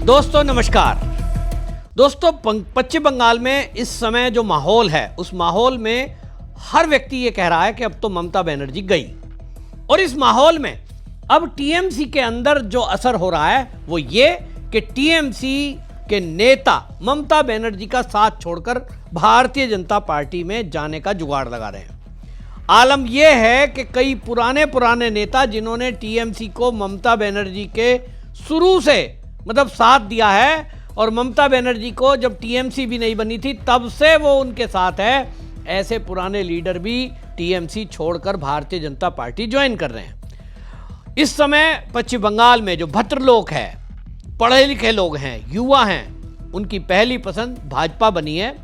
दोस्तों नमस्कार। दोस्तों पश्चिम बंगाल में इस समय जो माहौल है उस माहौल में हर व्यक्ति ये कह रहा है कि अब तो ममता बनर्जी गई, और इस माहौल में अब टीएमसी के अंदर जो असर हो रहा है वो ये कि टीएमसी के नेता ममता बनर्जी का साथ छोड़कर भारतीय जनता पार्टी में जाने का जुगाड़ लगा रहे हैं। आलम यह है कि कई पुराने नेता जिन्होंने टीएमसी को ममता बनर्जी के शुरू से साथ दिया है, और ममता बनर्जी को जब टीएमसी भी नहीं बनी थी तब से वो उनके साथ है, ऐसे पुराने लीडर भी टीएमसी छोड़कर भारतीय जनता पार्टी ज्वाइन कर रहे हैं। इस समय पश्चिम बंगाल में जो भद्र लोग हैं, पढ़े लिखे लोग हैं, युवा हैं, उनकी पहली पसंद भाजपा बनी है।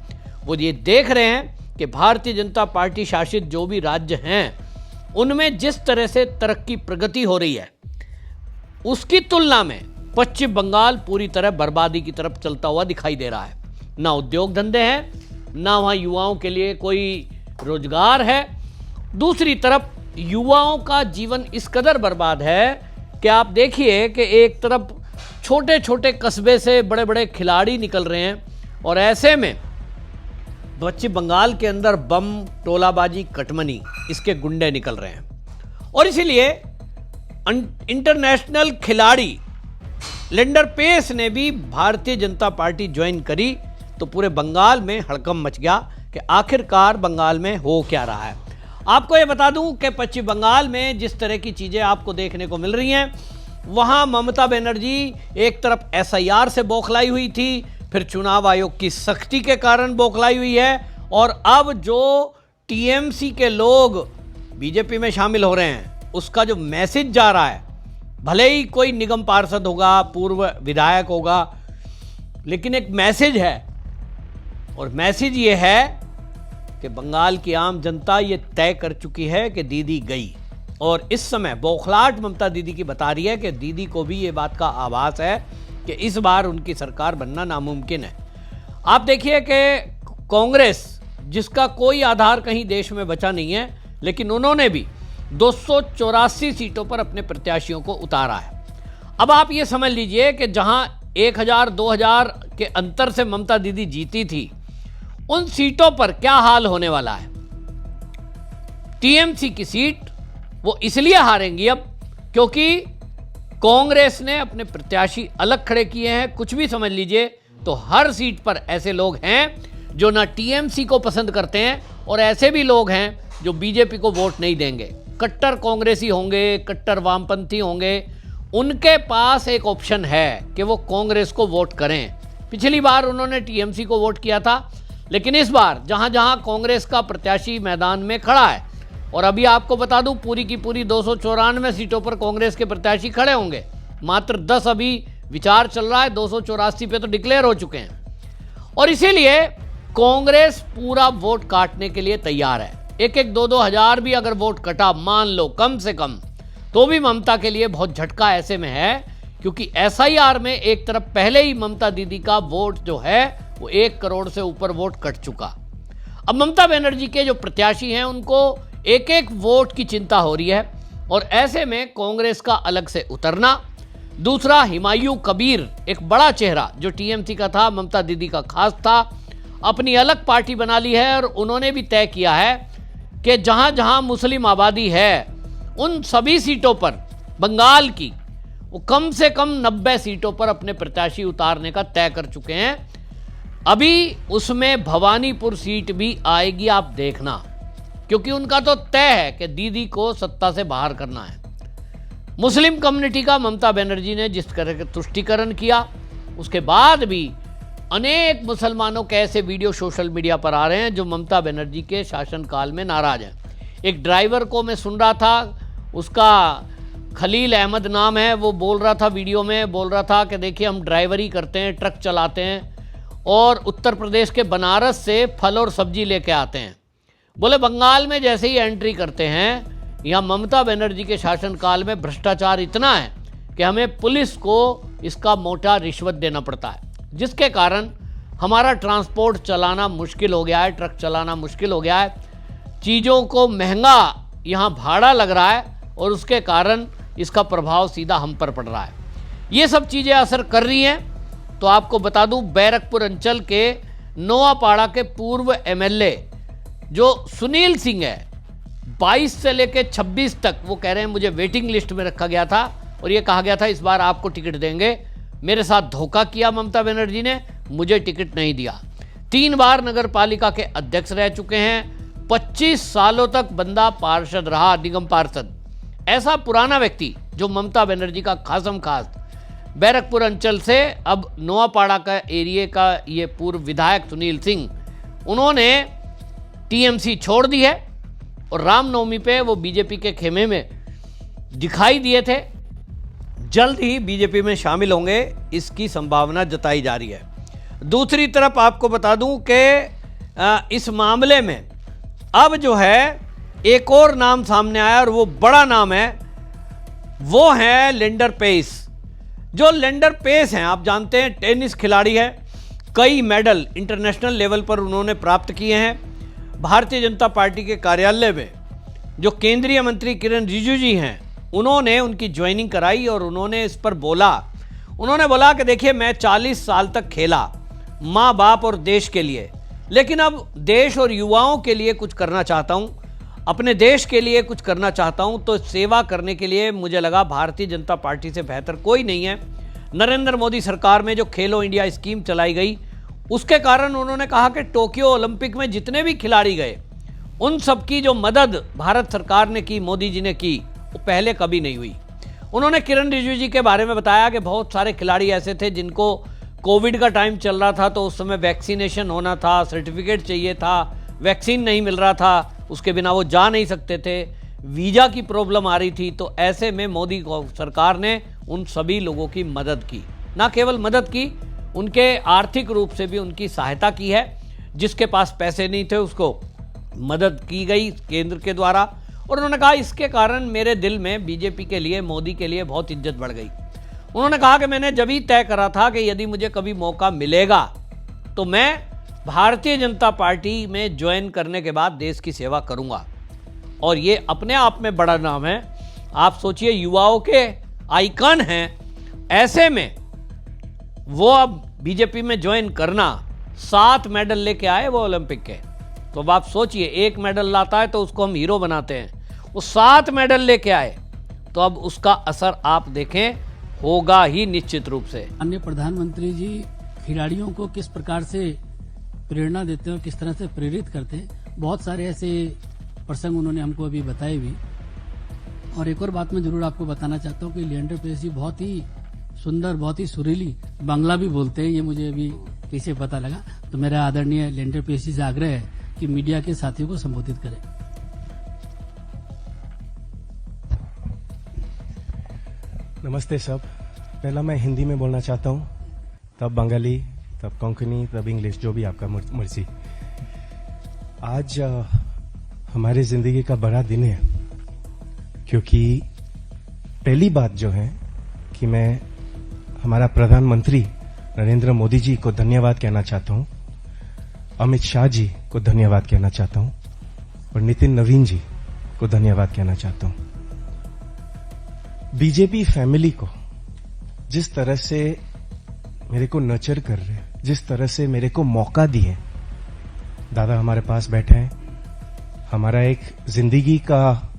वो ये देख रहे हैं कि भारतीय जनता पार्टी शासित जो भी राज्य हैं उनमें जिस तरह से तरक्की प्रगति हो रही है उसकी तुलना में पश्चिम बंगाल पूरी तरह बर्बादी की तरफ चलता हुआ दिखाई दे रहा है। ना उद्योग धंधे हैं, ना वहाँ युवाओं के लिए कोई रोजगार है। दूसरी तरफ युवाओं का जीवन इस कदर बर्बाद है कि आप देखिए कि एक तरफ छोटे छोटे कस्बे से बड़े बड़े खिलाड़ी निकल रहे हैं, और ऐसे में पश्चिम बंगाल के अंदर बम, टोलाबाजी, कटमनी, इसके गुंडे निकल रहे हैं। और इसीलिए इंटरनेशनल खिलाड़ी लिंडर पेस ने भी भारतीय जनता पार्टी ज्वाइन करी, तो पूरे बंगाल में हड़कंप मच गया कि आखिरकार बंगाल में हो क्या रहा है। आपको ये बता दूं कि पश्चिम बंगाल में जिस तरह की चीज़ें आपको देखने को मिल रही हैं, वहाँ ममता बनर्जी एक तरफ एसआईआर से बौखलाई हुई थी, फिर चुनाव आयोग की सख्ती के कारण बौखलाई हुई है, और अब जो टीएमसी के लोग बीजेपी में शामिल हो रहे हैं उसका जो मैसेज जा रहा है, भले ही कोई निगम पार्षद होगा, पूर्व विधायक होगा, लेकिन एक मैसेज है, और मैसेज ये है कि बंगाल की आम जनता ये तय कर चुकी है कि दीदी गई। और इस समय बौखलाहट ममता दीदी की बता रही है कि दीदी को भी ये बात का आभास है कि इस बार उनकी सरकार बनना नामुमकिन है। आप देखिए कि कांग्रेस, जिसका कोई आधार कहीं देश में बचा नहीं है, लेकिन उन्होंने भी 284 सीटों पर अपने प्रत्याशियों को उतारा है। अब आप ये समझ लीजिए कि जहां 1000-2000 के अंतर से ममता दीदी जीती थी, उन सीटों पर क्या हाल होने वाला है। टीएमसी की सीट वो इसलिए हारेंगी अब क्योंकि कांग्रेस ने अपने प्रत्याशी अलग खड़े किए हैं। कुछ भी समझ लीजिए, तो हर सीट पर ऐसे लोग हैं जो ना टीएमसी को पसंद करते हैं, और ऐसे भी लोग हैं जो बीजेपी को वोट नहीं देंगे, कट्टर कांग्रेसी होंगे, कट्टर वामपंथी होंगे। उनके पास एक ऑप्शन है कि वो कांग्रेस को वोट करें। पिछली बार उन्होंने टीएमसी को वोट किया था, लेकिन इस बार जहां जहां कांग्रेस का प्रत्याशी मैदान में खड़ा है, और अभी आपको बता दूं पूरी की पूरी 294 सीटों पर कांग्रेस के प्रत्याशी खड़े होंगे, मात्र 10 अभी विचार चल रहा है, 284 पे तो डिक्लेयर हो चुके हैं। और इसीलिए कांग्रेस पूरा वोट काटने के लिए तैयार है। एक 2-2 हजार भी अगर वोट कटा, मान लो कम से कम, तो भी ममता के लिए बहुत झटका ऐसे में है, क्योंकि एसआईआर में एक तरफ पहले ही ममता दीदी का वोट जो है वो 1 करोड़ से ऊपर वोट कट चुका। अब ममता बनर्जी के जो प्रत्याशी हैं उनको एक एक वोट की चिंता हो रही है, और ऐसे में कांग्रेस का अलग से उतरना। दूसरा, हिमायू कबीर, एक बड़ा चेहरा जो टीएमसी का था, ममता दीदी का खास था, अपनी अलग पार्टी बना ली है, और उन्होंने भी तय किया है कि जहां जहां मुस्लिम आबादी है उन सभी सीटों पर बंगाल की वो कम से कम 90 सीटों पर अपने प्रत्याशी उतारने का तय कर चुके हैं। अभी उसमें भवानीपुर सीट भी आएगी, आप देखना, क्योंकि उनका तो तय है कि दीदी को सत्ता से बाहर करना है। मुस्लिम कम्युनिटी का ममता बनर्जी ने जिस तरह का तुष्टीकरण किया, उसके बाद भी अनेक मुसलमानों के ऐसे वीडियो सोशल मीडिया पर आ रहे हैं जो ममता बनर्जी के शासनकाल में नाराज हैं। एक ड्राइवर को मैं सुन रहा था, उसका खलील अहमद नाम है, वो बोल रहा था वीडियो में, बोल रहा था कि देखिए हम ड्राइवरी करते हैं, ट्रक चलाते हैं, और उत्तर प्रदेश के बनारस से फल और सब्जी लेके आते हैं। बोले बंगाल में जैसे ही एंट्री करते हैं, यहाँ ममता बनर्जी के शासनकाल में भ्रष्टाचार इतना है कि हमें पुलिस को इसका मोटा रिश्वत देना पड़ता है, जिसके कारण हमारा ट्रांसपोर्ट चलाना मुश्किल हो गया है, ट्रक चलाना मुश्किल हो गया है, चीज़ों को महंगा यहाँ भाड़ा लग रहा है, और उसके कारण इसका प्रभाव सीधा हम पर पड़ रहा है। ये सब चीज़ें असर कर रही हैं, तो आपको बता दूं बैरकपुर अंचल के नोआपाड़ा के पूर्व एमएलए जो सुनील सिंह है, 22 से लेकर 26 तक वो कह रहे हैं मुझे वेटिंग लिस्ट में रखा गया था और ये कहा गया था इस बार आपको टिकट देंगे। मेरे साथ धोखा किया ममता बनर्जी ने, मुझे टिकट नहीं दिया। 3 बार नगर पालिका के अध्यक्ष रह चुके हैं। 25 सालों तक बंदा पार्षद रहा, निगम पार्षद। ऐसा पुराना व्यक्ति जो ममता बनर्जी का खासम खास बैरकपुर अंचल से अब नोआपाड़ा का एरिया का ये पूर्व विधायक सुनील सिंह, उन्होंने टीएमसी छोड़ दी है और रामनवमी पे वो बीजेपी के खेमे में दिखाई दिए थे। जल्द ही बीजेपी में शामिल होंगे, इसकी संभावना जताई जा रही है। दूसरी तरफ आपको बता दूं कि इस मामले में अब जो है एक और नाम सामने आया और वो बड़ा नाम है, वो है लिंडर पेस। जो लिंडर पेस हैं आप जानते हैं टेनिस खिलाड़ी है, कई मेडल इंटरनेशनल लेवल पर उन्होंने प्राप्त किए हैं। भारतीय जनता पार्टी के कार्यालय में जो केंद्रीय मंत्री किरण रिजिजू जी हैं, उन्होंने उनकी ज्वाइनिंग कराई और उन्होंने इस पर बोला, उन्होंने बोला कि देखिए मैं 40 साल तक खेला माँ बाप और देश के लिए, लेकिन अब देश और युवाओं के लिए कुछ करना चाहता हूँ, अपने देश के लिए कुछ करना चाहता हूँ। तो सेवा करने के लिए मुझे लगा भारतीय जनता पार्टी से बेहतर कोई नहीं है। नरेंद्र मोदी सरकार में जो खेलो इंडिया स्कीम चलाई गई, उसके कारण उन्होंने कहा कि टोक्यो ओलंपिक में जितने भी खिलाड़ी गए उन सबकी जो मदद भारत सरकार ने की, मोदी जी ने की, वो पहले कभी नहीं हुई। उन्होंने किरण रिजिजू जी के बारे में बताया कि बहुत सारे खिलाड़ी ऐसे थे जिनको कोविड का टाइम चल रहा था तो उस समय वैक्सीनेशन होना था, सर्टिफिकेट चाहिए था, वैक्सीन नहीं मिल रहा था, उसके बिना वो जा नहीं सकते थे, वीज़ा की प्रॉब्लम आ रही थी। तो ऐसे में मोदी सरकार ने उन सभी लोगों की मदद की, ना केवल मदद की, उनके आर्थिक रूप से भी उनकी सहायता की है। जिसके पास पैसे नहीं थे उसको मदद की गई केंद्र के द्वारा। और उन्होंने कहा इसके कारण मेरे दिल में बीजेपी के लिए, मोदी के लिए बहुत इज्जत बढ़ गई। उन्होंने कहा कि मैंने जब ही तय करा था कि यदि मुझे कभी मौका मिलेगा तो मैं भारतीय जनता पार्टी में ज्वाइन करने के बाद देश की सेवा करूंगा। और ये अपने आप में बड़ा नाम है। आप सोचिए, युवाओं के आइकन हैं, ऐसे में वो अब बीजेपी में ज्वाइन करना, 7 मेडल लेके आए वो ओलंपिक के। तो अब आप सोचिए, 1 मेडल लाता है तो उसको हम हीरो बनाते हैं, वो 7 मेडल लेके आए, तो अब उसका असर आप देखें, होगा ही निश्चित रूप से। अन्य प्रधानमंत्री जी खिलाड़ियों को किस प्रकार से प्रेरणा देते हैं और किस तरह से प्रेरित करते हैं, बहुत सारे ऐसे प्रसंग उन्होंने हमको अभी बताए भी। और एक और बात मैं जरूर आपको बताना चाहता हूँ कि लिएंडर पेस जी बहुत ही सुंदर, बहुत ही सुरीली बांग्ला भी बोलते हैं, ये मुझे अभी पीछे पता लगा। तो मेरा आदरणीय लिएंडर पेस जी से आग्रह है कि मीडिया के साथियों को संबोधित करें। नमस्ते सब। पहला मैं हिंदी में बोलना चाहता हूँ, तब बंगाली, तब कोंकणी, तब इंग्लिश, जो भी आपका मर्जी। आज हमारी जिंदगी का बड़ा दिन है, क्योंकि पहली बात जो है कि मैं हमारा प्रधानमंत्री नरेंद्र मोदी जी को धन्यवाद कहना चाहता हूँ, अमित शाह जी को धन्यवाद कहना चाहता हूँ और नितिन नवीन जी को धन्यवाद कहना चाहता हूँ। बीजेपी फैमिली को जिस तरह से मेरे को नर्चर कर रहे हैं, जिस तरह से मेरे को मौका दिए, दादा हमारे पास बैठे हैं, हमारा एक जिंदगी का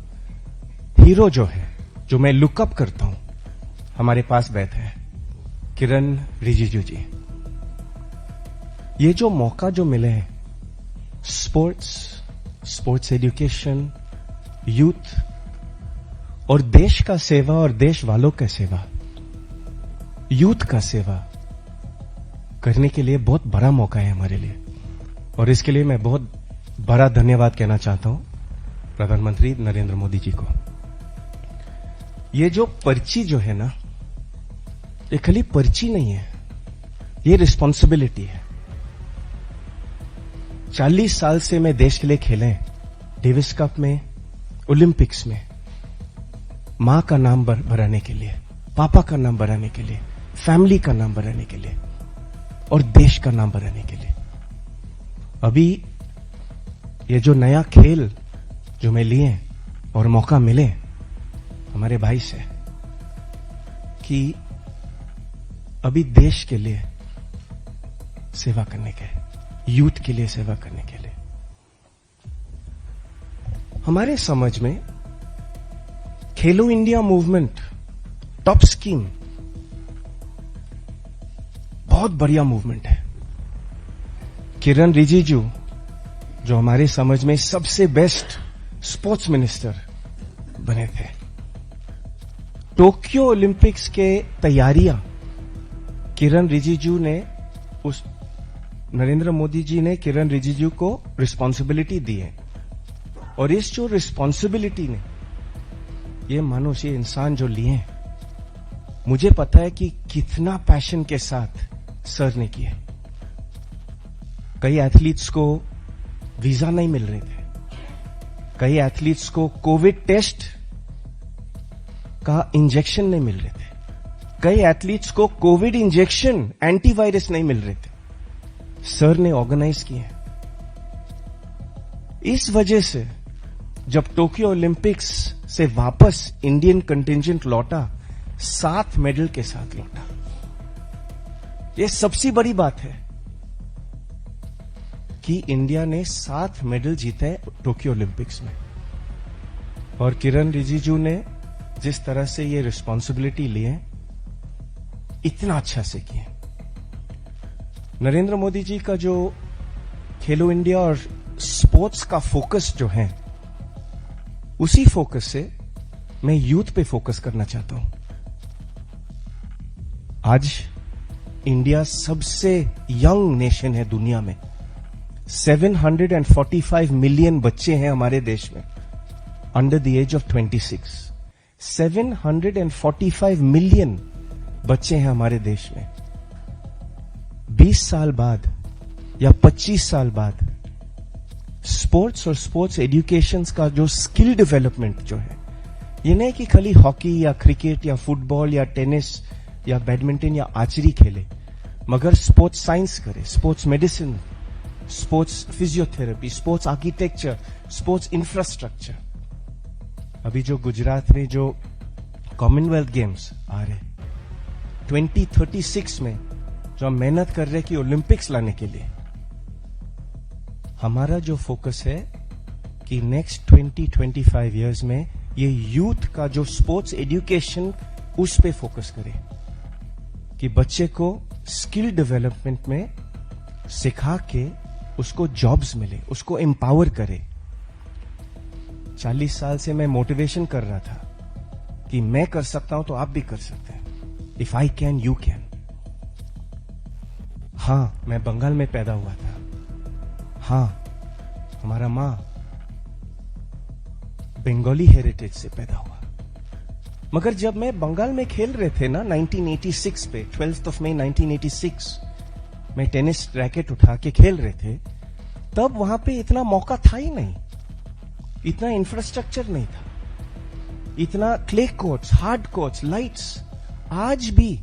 हीरो जो है, जो मैं लुकअप करता हूं, हमारे पास बैठे हैं, किरण रिजिजू जी। ये जो मौका जो मिले हैं, स्पोर्ट्स एजुकेशन, यूथ और देश का सेवा और देश वालों का सेवा, यूथ का सेवा करने के लिए बहुत बड़ा मौका है हमारे लिए। और इसके लिए मैं बहुत बड़ा धन्यवाद कहना चाहता हूं प्रधानमंत्री नरेंद्र मोदी जी को। ये जो पर्ची जो है ना, ये खाली पर्ची नहीं है, ये रिस्पॉन्सिबिलिटी है। 40 साल से मैं देश के लिए खेले, डेविस कप में, ओलंपिक्स में, मां का नाम बढ़ाने के लिए, पापा का नाम बढ़ाने के लिए, फैमिली का नाम बढ़ाने के लिए और देश का नाम बढ़ाने के लिए। अभी ये जो नया खेल जो मैं लिए और मौका मिले हमारे भाई से कि अभी देश के लिए सेवा करने के, यूथ के लिए सेवा करने के लिए। हमारे समझ में खेलो इंडिया मूवमेंट टॉप स्कीम बहुत बढ़िया मूवमेंट है। किरण रिजिजू जो हमारे समझ में सबसे बेस्ट स्पोर्ट्स मिनिस्टर बने थे, टोक्यो ओलंपिक्स के तैयारियां किरण रिजिजू ने, उस नरेंद्र मोदी जी ने किरण रिजिजू को रिस्पॉन्सिबिलिटी दी है। और इस जो रिस्पॉन्सिबिलिटी ने, ये मानुष, ये इंसान जो लिए हैं, मुझे पता है कि कितना पैशन के साथ सर ने किया। कई एथलीट्स को वीजा नहीं मिल रहे थे, कई एथलीट्स को कोविड टेस्ट का इंजेक्शन नहीं मिल रहे थे, कई एथलीट्स को कोविड इंजेक्शन एंटीवायरस नहीं मिल रहे थे। सर ने ऑर्गेनाइज किए। इस वजह से जब टोक्यो ओलंपिक्स से वापस इंडियन कंटिंजेंट लौटा, 7 मेडल के साथ लौटा। यह सबसे बड़ी बात है कि इंडिया ने 7 मेडल जीते टोक्यो ओलंपिक्स में। और किरण रिजिजू ने जिस तरह से ये रिस्पॉन्सिबिलिटी लिए, इतना अच्छा से किए। नरेंद्र मोदी जी का जो खेलो इंडिया और स्पोर्ट्स का फोकस जो है, उसी फोकस से मैं यूथ पे फोकस करना चाहता हूं। आज इंडिया सबसे यंग नेशन है दुनिया में। 745 मिलियन बच्चे हैं हमारे देश में under the age of 26। 745 million बच्चे हैं हमारे देश में। 20 साल बाद या 25 साल बाद स्पोर्ट्स और स्पोर्ट्स एजुकेशन का जो स्किल डेवलपमेंट जो है, ये नहीं कि खाली हॉकी या क्रिकेट या फुटबॉल या टेनिस या बैडमिंटन या आर्चरी खेले, मगर स्पोर्ट्स साइंस करे, sports medicine, sports physiotherapy, sports architecture, sports infrastructure. अभी जो गुजरात में जो कॉमनवेल्थ गेम्स आ रहे 2036 में, जो हम मेहनत कर रहे कि ओलंपिक्स लाने के लिए, हमारा जो फोकस है कि नेक्स्ट 20-25 इयर्स में ये यूथ का जो स्पोर्ट्स एजुकेशन, उस पे फोकस करें कि बच्चे को स्किल डेवलपमेंट में सिखा के उसको जॉब्स मिले, उसको एम्पावर करे। 40 साल से मैं मोटिवेशन कर रहा था कि मैं कर सकता हूं तो आप भी कर सकते हैं। If I can you can. हां, मैं बंगाल में पैदा हुआ था। हां, हमारा मां बंगाली हेरिटेज से पैदा हुआ। मगर जब मैं बंगाल में खेल रहे थे ना 1986 पे, 12th of May 1986 में टेनिस रैकेट उठा के खेल रहे थे, तब वहां पे इतना मौका था ही नहीं, इतना इंफ्रास्ट्रक्चर नहीं था, इतना clay courts, hard courts, lights. आज भी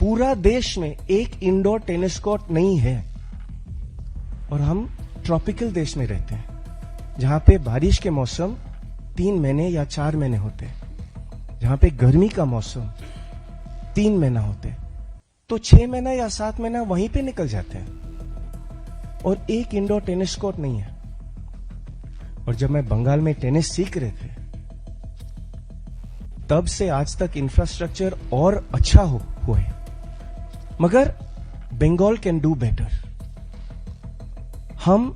पूरा देश में एक इंडोर टेनिस कोर्ट नहीं है। और हम ट्रॉपिकल देश में रहते हैं, जहां पे बारिश के मौसम 3 महीने या 4 महीने होते हैं, जहां पे गर्मी का मौसम 3 महीना होते हैं, तो 6 महीना या 7 महीना वहीं पे निकल जाते हैं। और एक इंडोर टेनिस कोर्ट नहीं है। और जब मैं बंगाल में टेनिस सीख रहे थे, तब से आज तक इंफ्रास्ट्रक्चर और अच्छा हुआ है। मगर बंगाल कैन डू बेटर। हम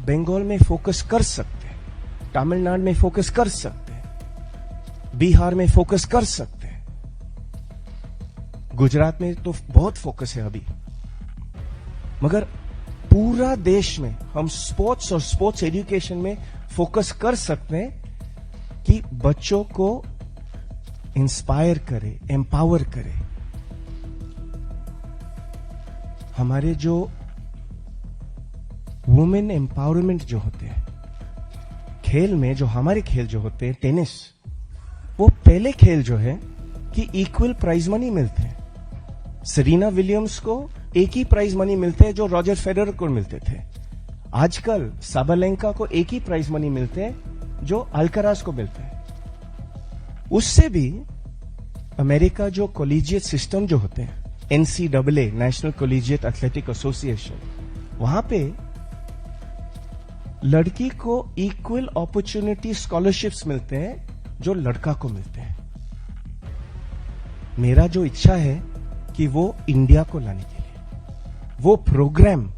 बंगाल में फोकस कर सकते हैं, तमिलनाडु में फोकस कर सकते हैं, बिहार में फोकस कर सकते हैं, गुजरात में तो बहुत फोकस है अभी। मगर पूरा देश में हम स्पोर्ट्स और स्पोर्ट्स एजुकेशन में फोकस कर सकते हैं कि बच्चों को इंस्पायर करे, एम्पावर करे। हमारे जो वुमेन एम्पावरमेंट जो होते हैं खेल में, जो हमारे खेल जो होते हैं टेनिस, वो पहले खेल जो है कि इक्वल प्राइज मनी मिलते हैं। सेरेना विलियम्स को एक ही प्राइज मनी मिलते हैं जो रॉजर फेडरर को मिलते थे। आजकल साबालेंका को एक ही प्राइज मनी मिलते हैं जो अल्कराज को मिलते हैं। उससे भी अमेरिका जो कॉलेजिएट सिस्टम जो होते हैं, NCAA, national collegiate athletic association, वहां पे लड़की को इक्वल अपॉर्चुनिटी स्कॉलरशिप्स मिलते हैं जो लड़का को मिलते हैं। मेरा जो इच्छा है कि वो इंडिया को लाने के लिए वो प्रोग्राम,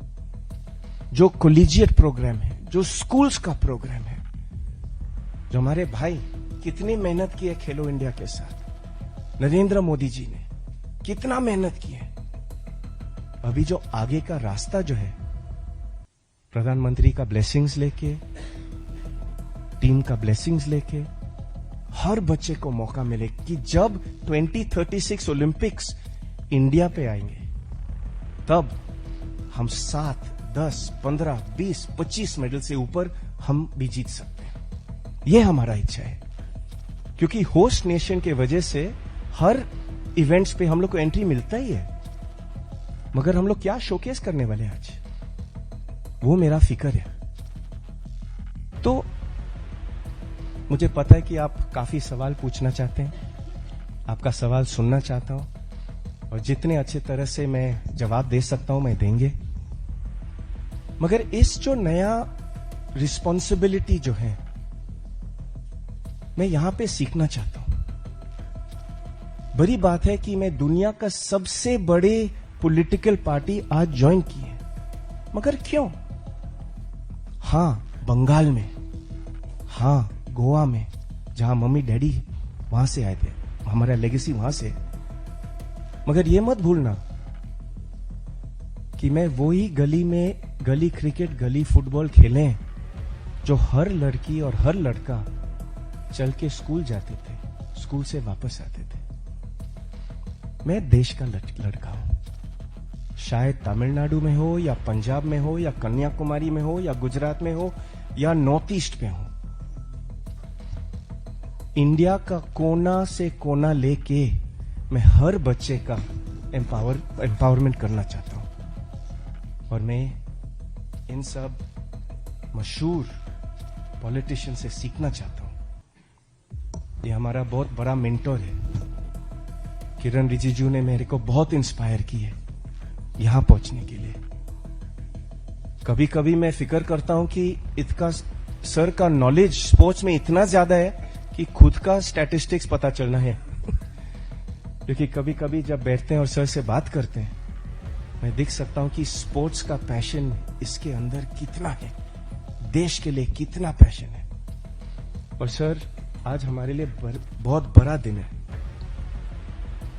जो कॉलेजिएट प्रोग्राम है, जो स्कूल्स का प्रोग्राम है, जो हमारे भाई कितनी मेहनत की है खेलो इंडिया के साथ, नरेंद्र मोदी जी ने कितना मेहनत की है। अभी जो आगे का रास्ता जो है, प्रधानमंत्री का ब्लेसिंग्स लेके, टीम का ब्लेसिंग्स लेके, हर बच्चे को मौका मिले कि जब 2036 ओलंपिक्स इंडिया पे आएंगे तब हम 7, 10, 15, 20, 25 मेडल से ऊपर हम भी जीत सकते हैं। यह हमारा इच्छा है, क्योंकि होस्ट नेशन के वजह से हर इवेंट्स पे हम लोग को एंट्री मिलता ही है, मगर हम लोग क्या शोकेस करने वाले आज, वो मेरा फिक्र है। तो मुझे पता है कि आप काफी सवाल पूछना चाहते हैं, आपका सवाल सुनना चाहता हूं, और जितने अच्छे तरह से मैं जवाब दे सकता हूं मैं देंगे। मगर इस जो नया रिस्पॉन्सिबिलिटी जो है, मैं यहां पे सीखना चाहता हूं। बड़ी बात है कि मैं दुनिया का सबसे बड़े पॉलिटिकल पार्टी आज ज्वाइन की है, मगर क्यों? हां, बंगाल में, हां, गोवा में, जहां मम्मी डैडी वहां से आए थे, हमारा लेगेसी वहां से। मगर ये मत भूलना कि मैं वही गली में गली क्रिकेट, गली फुटबॉल खेले जो हर लड़की और हर लड़का चल के स्कूल जाते थे, स्कूल से वापस आते थे। मैं देश का लड़का हूं, शायद तमिलनाडु में हो या पंजाब में हो या कन्याकुमारी में हो या गुजरात में हो या नॉर्थ ईस्ट में हो, इंडिया का कोना से कोना लेके मैं हर बच्चे का एम्पावरमेंट करना चाहता हूं। और मैं इन सब मशहूर पॉलिटिशियन से सीखना चाहता हूं। ये हमारा बहुत बड़ा मेंटोर है, किरण रिजिजू ने मेरे को बहुत इंस्पायर की है यहां पहुंचने के लिए। कभी कभी मैं फिक्र करता हूं कि इसका सर का नॉलेज स्पोर्ट्स में इतना ज्यादा है कि खुद का स्टैटिस्टिक्स पता चलना है क्योंकि कभी कभी जब बैठते हैं और सर से बात करते हैं, मैं देख सकता हूं कि स्पोर्ट्स का पैशन इसके अंदर कितना है, देश के लिए कितना पैशन है। और सर, आज हमारे लिए बहुत बड़ा दिन है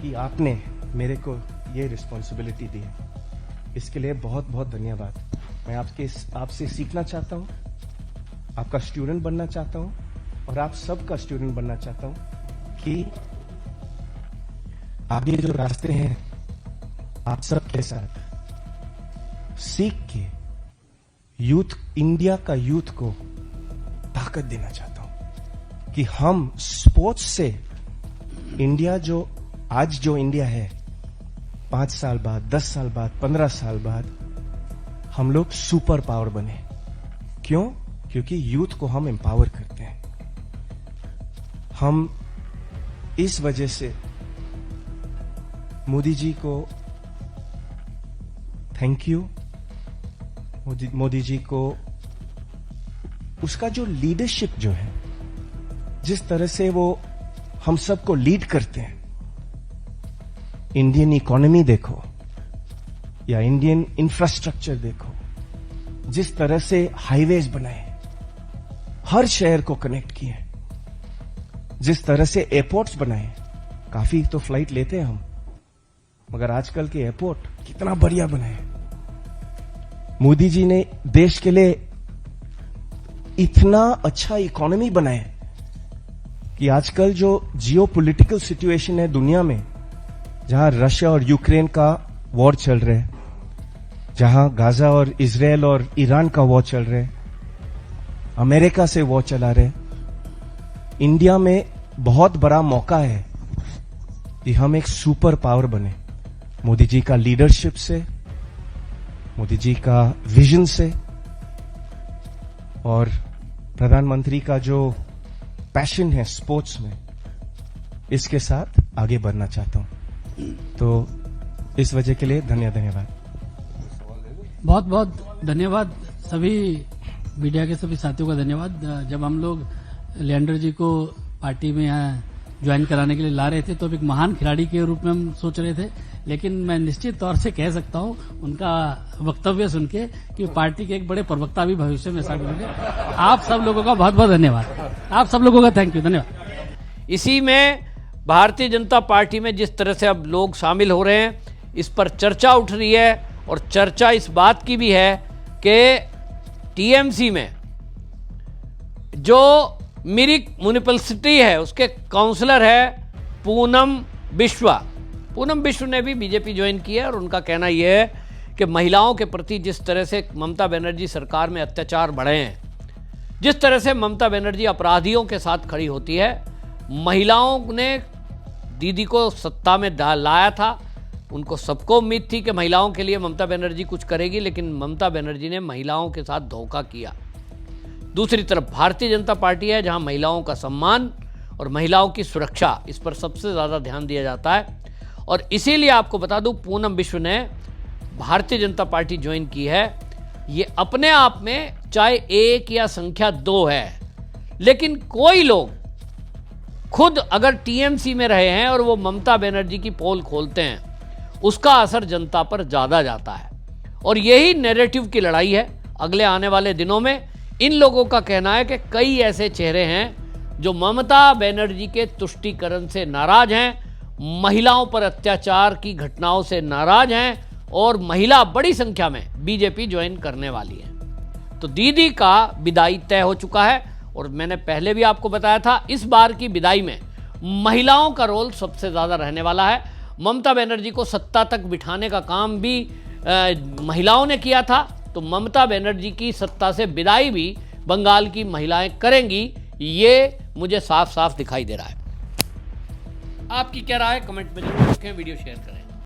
कि आपने मेरे को ये रिस्पॉन्सिबिलिटी दी है। इसके लिए बहुत बहुत धन्यवाद। मैं आपसे सीखना चाहता हूं, आपका स्टूडेंट बनना चाहता हूं, और आप सबका स्टूडेंट बनना चाहता हूं कि आगे जो रास्ते हैं आप सबके साथ सीख के यूथ, इंडिया का यूथ को ताकत देना चाहता हूं कि हम स्पोर्ट्स से इंडिया जो आज जो इंडिया है, 5 साल बाद, 10 साल बाद, 15 साल बाद हम लोग सुपर पावर बने। क्यों? क्योंकि यूथ को हम एम्पावर करते हैं। हम इस वजह से मोदी जी को थैंक यू, मोदी जी को उसका जो लीडरशिप जो है, जिस तरह से वो हम सबको लीड करते हैं। इंडियन इकोनॉमी देखो या इंडियन इंफ्रास्ट्रक्चर देखो, जिस तरह से हाईवेज बनाए, हर शहर को कनेक्ट किए, जिस तरह से एयरपोर्ट्स बनाए। काफी तो फ्लाइट लेते हैं हम, मगर आजकल के एयरपोर्ट कितना बढ़िया बनाए। मोदी जी ने देश के लिए इतना अच्छा इकोनॉमी बनाए कि आजकल जो जियोपॉलिटिकल सिचुएशन है दुनिया में, जहां रशिया और यूक्रेन का वॉर चल रहा है, जहां गाजा और इजराइल और ईरान का वॉर चल रहा है, अमेरिका से वॉर चला रहे, इंडिया में बहुत बड़ा मौका है कि हम एक सुपर पावर बने। मोदी जी का लीडरशिप से, मोदी जी का विजन से, और प्रधानमंत्री का जो पैशन है स्पोर्ट्स में, इसके साथ आगे बढ़ना चाहता हूं। तो इस वजह के लिए धन्यवाद। बहुत बहुत धन्यवाद सभी मीडिया के सभी साथियों का धन्यवाद। जब हम लोग लिएंडर जी को पार्टी में यहाँ ज्वाइन कराने के लिए ला रहे थे तो एक महान खिलाड़ी के रूप में हम सोच रहे थे, लेकिन मैं निश्चित तौर से कह सकता हूँ उनका वक्तव्य सुन के कि पार्टी के एक बड़े प्रवक्ता भी भविष्य में साबित होंगे। आप सब लोगों का बहुत बहुत धन्यवाद। आप सब लोगों का थैंक यू, धन्यवाद। इसी में भारतीय जनता पार्टी में जिस तरह से अब लोग शामिल हो रहे हैं, इस पर चर्चा उठ रही है और चर्चा इस बात की भी है कि टीएमसी में जो मिरिक म्युनिसिपैलिटी है उसके काउंसलर है पूनम बिश्वा। पूनम बिश्व ने भी बीजेपी ज्वाइन किया है और उनका कहना यह है कि महिलाओं के प्रति जिस तरह से ममता बनर्जी सरकार में अत्याचार बढ़े हैं, जिस तरह से ममता बनर्जी अपराधियों के साथ खड़ी होती है, महिलाओं ने दीदी को सत्ता में लाया था, उनको सबको उम्मीद थी कि महिलाओं के लिए ममता बनर्जी कुछ करेगी, लेकिन ममता बनर्जी ने महिलाओं के साथ धोखा किया। दूसरी तरफ भारतीय जनता पार्टी है जहां महिलाओं का सम्मान और महिलाओं की सुरक्षा, इस पर सबसे ज़्यादा ध्यान दिया जाता है। और इसीलिए आपको बता दूं, पूनम बिश्व ने भारतीय जनता पार्टी ज्वाइन की है। ये अपने आप में चाहे 1 या संख्या 2 है, लेकिन कोई लोग खुद अगर टीएमसी में रहे हैं और वो ममता बनर्जी की पोल खोलते हैं, उसका असर जनता पर ज़्यादा जाता है। और यही नैरेटिव की लड़ाई है। अगले आने वाले दिनों में इन लोगों का कहना है कि कई ऐसे चेहरे हैं जो ममता बनर्जी के तुष्टीकरण से नाराज हैं, महिलाओं पर अत्याचार की घटनाओं से नाराज हैं और महिला बड़ी संख्या में बीजेपी ज्वाइन करने वाली है। तो दीदी का विदाई तय हो चुका है और मैंने पहले भी आपको बताया था, इस बार की विदाई में महिलाओं का रोल सबसे ज़्यादा रहने वाला है। ममता बनर्जी को सत्ता तक बिठाने का काम भी महिलाओं ने किया था, तो ममता बनर्जी की सत्ता से विदाई भी बंगाल की महिलाएं करेंगी, ये मुझे साफ साफ दिखाई दे रहा है। आपकी क्या राय है कमेंट में जरूर लिखें, वीडियो शेयर करें।